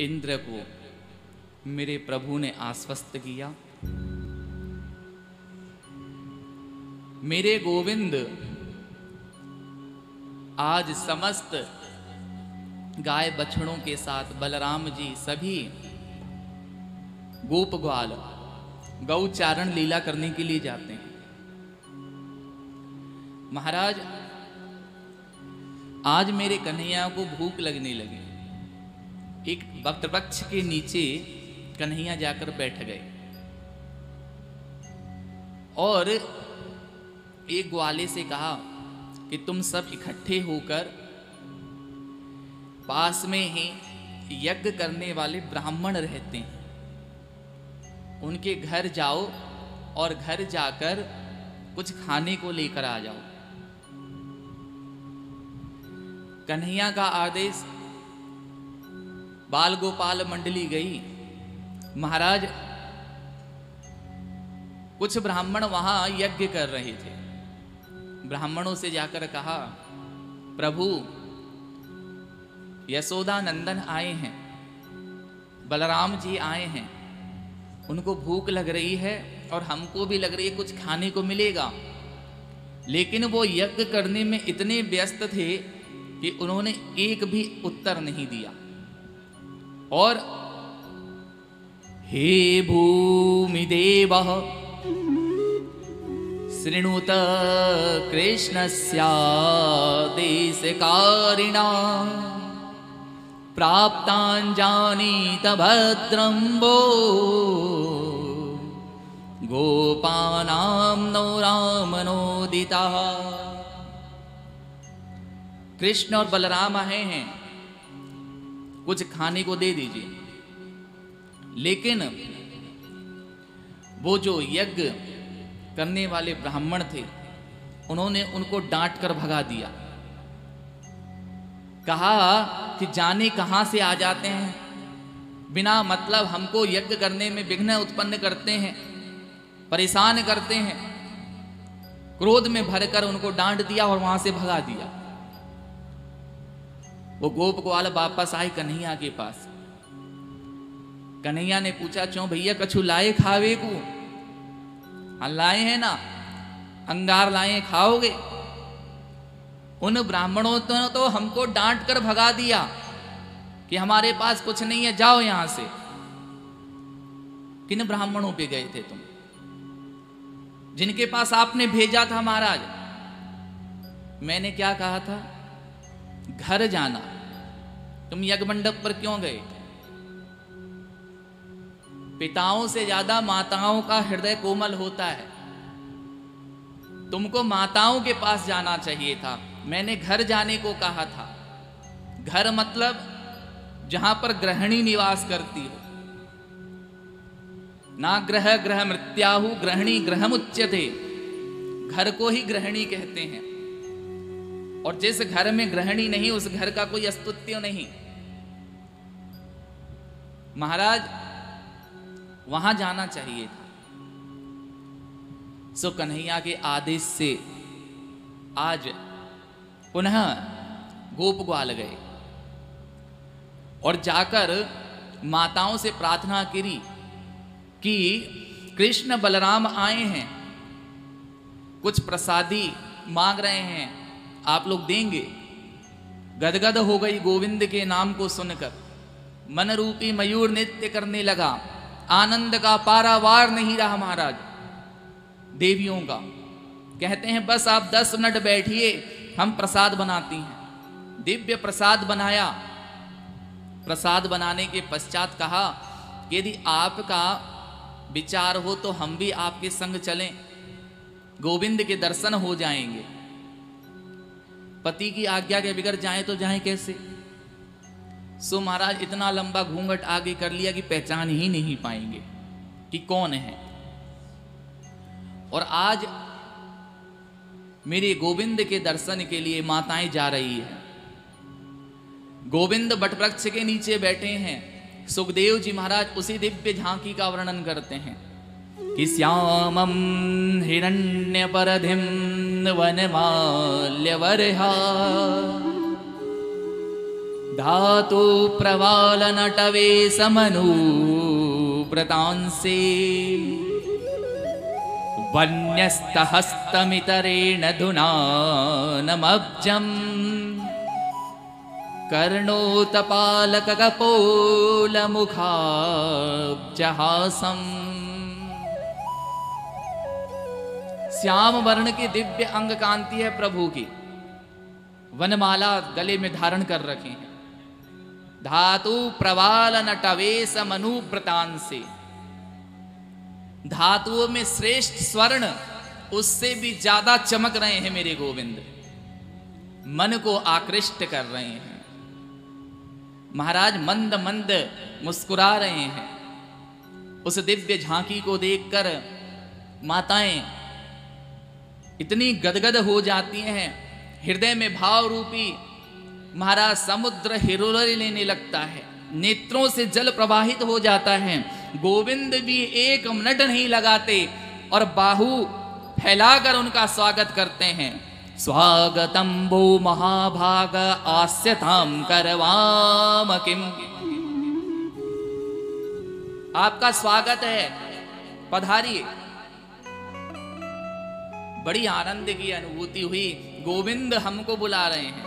इंद्र को मेरे प्रभु ने आश्वस्त किया, मेरे गोविंद आज समस्त गाय बछड़ों के साथ बलराम जी सभी गोप ग्वाल गौचारण लीला करने के लिए जाते हैं। महाराज आज मेरे कन्हैया को भूख लगने लगी। एक वट वृक्ष के नीचे कन्हैया जाकर बैठ गए और एक ग्वाले से कहा कि तुम सब इकट्ठे होकर पास में ही यज्ञ करने वाले ब्राह्मण रहते हैं, उनके घर जाओ और घर जाकर कुछ खाने को लेकर आ जाओ। कन्हैया का आदेश, बाल गोपाल मंडली गई। महाराज कुछ ब्राह्मण वहां यज्ञ कर रहे थे। ब्राह्मणों से जाकर कहा, प्रभु यशोदा नंदन आए हैं, बलराम जी आए हैं, उनको भूख लग रही है और हमको भी लग रही है, कुछ खाने को मिलेगा। लेकिन वो यज्ञ करने में इतने व्यस्त थे कि उन्होंने एक भी उत्तर नहीं दिया। और हे भूमि देवः शृणुत कृष्णस्यादेशकारिणा प्राप्ताञ्जानीत भद्रं वो गोपानां नो रामनोदितः। कृष्ण और बलराम आए हैं, कुछ खाने को दे दीजिए। लेकिन वो जो यज्ञ करने वाले ब्राह्मण थे उन्होंने उनको डांट कर भगा दिया। कहा कि जाने कहां से आ जाते हैं, बिना मतलब हमको यज्ञ करने में विघ्न उत्पन्न करते हैं, परेशान करते हैं। क्रोध में भरकर उनको डांट दिया और वहां से भगा दिया। वो गोप ग्वाल वापस आए कन्हैया के पास। कन्हैया ने पूछा, क्यों भैया कछु लाए खावे को? हाँ लाए हैं ना, अंगार लाए, खाओगे? उन ब्राह्मणों ने तो हमको डांट कर भगा दिया कि हमारे पास कुछ नहीं है, जाओ यहां से। किन ब्राह्मणों पे गए थे तुम, जिनके पास आपने भेजा था? महाराज मैंने क्या कहा था, घर जाना। तुम यज्ञ मंडप पर क्यों गए? पिताओं से ज्यादा माताओं का हृदय कोमल होता है। तुमको माताओं के पास जाना चाहिए था। मैंने घर जाने को कहा था। घर मतलब जहां पर गृहिणी निवास करती हो। ना ग्रह ग्रह मृत्याहु गृहिणी गृहमुच्यते। घर को ही गृहिणी कहते हैं, और जिस घर में गृहिणी नहीं उस घर का कोई अस्तित्व नहीं। महाराज वहां जाना चाहिए था। सो कन्हैया के आदेश से आज पुनः गोप ग्वाल गए और जाकर माताओं से प्रार्थना करी कि कृष्ण बलराम आए हैं, कुछ प्रसादी मांग रहे हैं, आप लोग देंगे? गदगद हो गई गोविंद के नाम को सुनकर। मन रूपी मयूर नृत्य करने लगा। आनंद का पारावार नहीं रहा महाराज देवियों का। कहते हैं बस आप 10 मिनट बैठिए, हम प्रसाद बनाती हैं। दिव्य प्रसाद बनाया। प्रसाद बनाने के पश्चात कहा कि यदि आपका विचार हो तो हम भी आपके संग चलें, गोविंद के दर्शन हो जाएंगे। पति की आज्ञा के बिगड़ जाए तो जाए कैसे? सो महाराज इतना लंबा घूंघट आगे कर लिया कि पहचान ही नहीं पाएंगे कि कौन है। और आज मेरे गोविंद के दर्शन के लिए माताएं जा रही है। गोविंद बटवृक्ष के नीचे बैठे हैं। सुखदेव जी महाराज उसी दिव्य झांकी का वर्णन करते हैं कि श्यामं हिरण्यपरधिं वनमाल्यवर्हा धातु प्रवाल नटवे समनु व्रतांसे वन्यस्तहस्तमितरेण धुनानमब्जम् कर्णोतपालकपोलमुखाब्जहासम्। श्याम वर्ण की दिव्य अंग कांति है प्रभु की, वनमाला गले में धारण कर रखे हैं। धातु प्रवाल नटवेश मनुव्रतांसे, धातुओं में श्रेष्ठ स्वर्ण उससे भी ज्यादा चमक रहे हैं मेरे गोविंद, मन को आकृष्ट कर रहे हैं। महाराज मंद मंद मुस्कुरा रहे हैं। उस दिव्य झांकी को देखकर माताएं इतनी गदगद हो जाती हैं, हृदय में भाव रूपी महाराज समुद्र हिलोरे लेने लगता है, नेत्रों से जल प्रवाहित हो जाता है। गोविंद भी एक मिनट नहीं लगाते और बाहु फैलाकर उनका स्वागत करते हैं। स्वागतम वो महाभाग आस्यताम करवाम किम, आपका स्वागत है, पधारिए। बड़ी आनंद की अनुभूति हुई, गोविंद हमको बुला रहे हैं।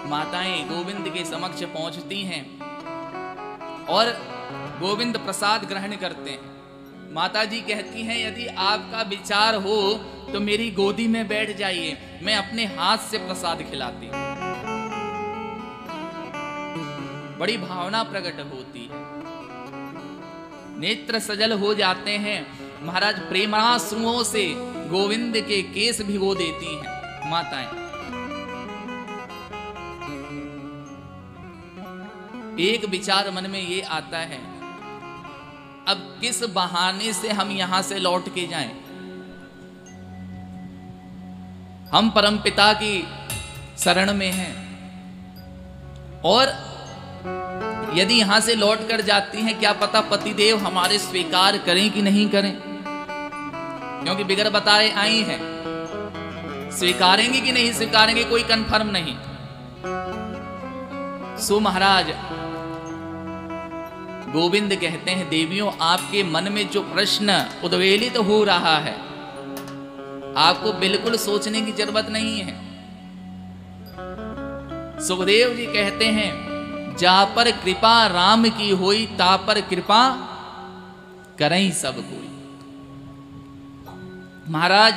माताएं गोविंद के समक्ष पहुंचती हैं और गोविंद प्रसाद ग्रहण करते हैं। माता जी कहती हैं यदि आपका विचार हो तो मेरी गोदी में बैठ जाइए, मैं अपने हाथ से प्रसाद खिलाती हूं। बड़ी भावना प्रकट होती है, नेत्र सजल हो जाते हैं। महाराज प्रेमाश्रुओं से गोविंद के केस भिगो देती हैं माताएं। एक विचार मन में ये आता है, अब किस बहाने से हम यहां से लौट के जाएं? हम परमपिता की शरण में हैं और यदि यहां से लौट कर जाती हैं, क्या पता पतिदेव हमारे स्वीकार करें कि नहीं करें, क्योंकि बिगर बताए आई हैं। स्वीकारेंगे कि नहीं स्वीकारेंगे कोई कंफर्म नहीं। सो महाराज गोविंद कहते हैं देवियों, आपके मन में जो प्रश्न उद्वेलित हो रहा है, आपको बिल्कुल सोचने की जरूरत नहीं है। सुखदेव जी कहते हैं जा पर कृपा राम की होई, ता पर कृपा करें सब कोई। महाराज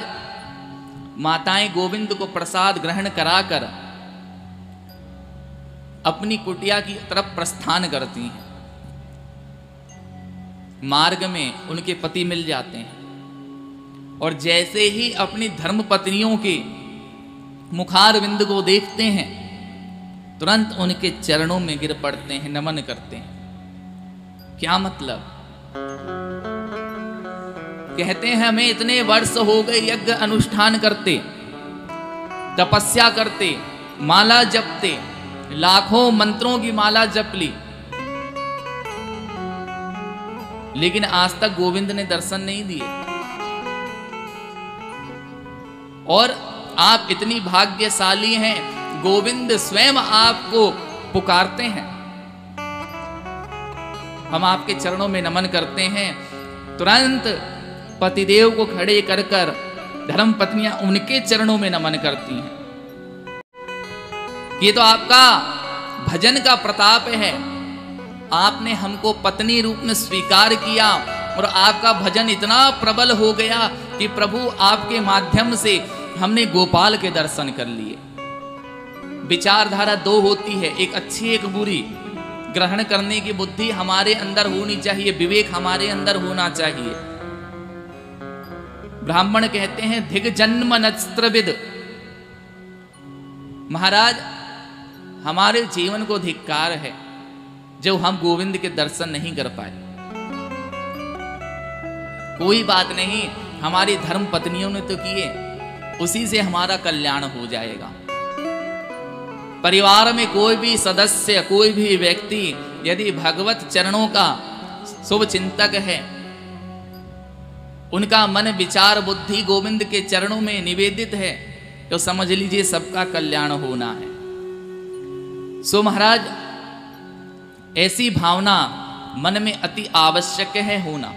माताएं गोविंद को प्रसाद ग्रहण कराकर अपनी कुटिया की तरफ प्रस्थान करती हैं। मार्ग में उनके पति मिल जाते हैं और जैसे ही अपनी धर्म पत्नियों के मुखारविंद को देखते हैं, तुरंत उनके चरणों में गिर पड़ते हैं, नमन करते हैं। क्या मतलब? कहते हैं हमें इतने वर्ष हो गए यज्ञ अनुष्ठान करते, तपस्या करते, माला जपते, लाखों मंत्रों की माला जप ली, लेकिन आज तक गोविंद ने दर्शन नहीं दिए। और आप इतनी भाग्यशाली हैं, गोविंद स्वयं आपको पुकारते हैं। हम आपके चरणों में नमन करते हैं। तुरंत पतिदेव को खड़े कर कर धर्म पत्नियां उनके चरणों में नमन करती हैं। ये तो आपका भजन का प्रताप है। आपने हमको पत्नी रूप में स्वीकार किया और आपका भजन इतना प्रबल हो गया कि प्रभु आपके माध्यम से हमने गोपाल के दर्शन कर लिए। विचारधारा दो होती है, एक अच्छी एक बुरी। ग्रहण करने की बुद्धि हमारे अंदर होनी चाहिए, विवेक हमारे अंदर होना चाहिए। ब्राह्मण कहते हैं धिग जन्म नस्त्रविद। महाराज हमारे जीवन को धिक्कार है जो हम गोविंद के दर्शन नहीं कर पाए। कोई बात नहीं, हमारी धर्म पत्नियों ने तो किए, उसी से हमारा कल्याण हो जाएगा। परिवार में कोई भी सदस्य, कोई भी व्यक्ति यदि भगवत चरणों का शुभ चिंतक है, उनका मन विचार बुद्धि गोविंद के चरणों में निवेदित है, तो समझ लीजिए सबका कल्याण होना है। सो महाराज ऐसी भावना मन में अति आवश्यक है होना।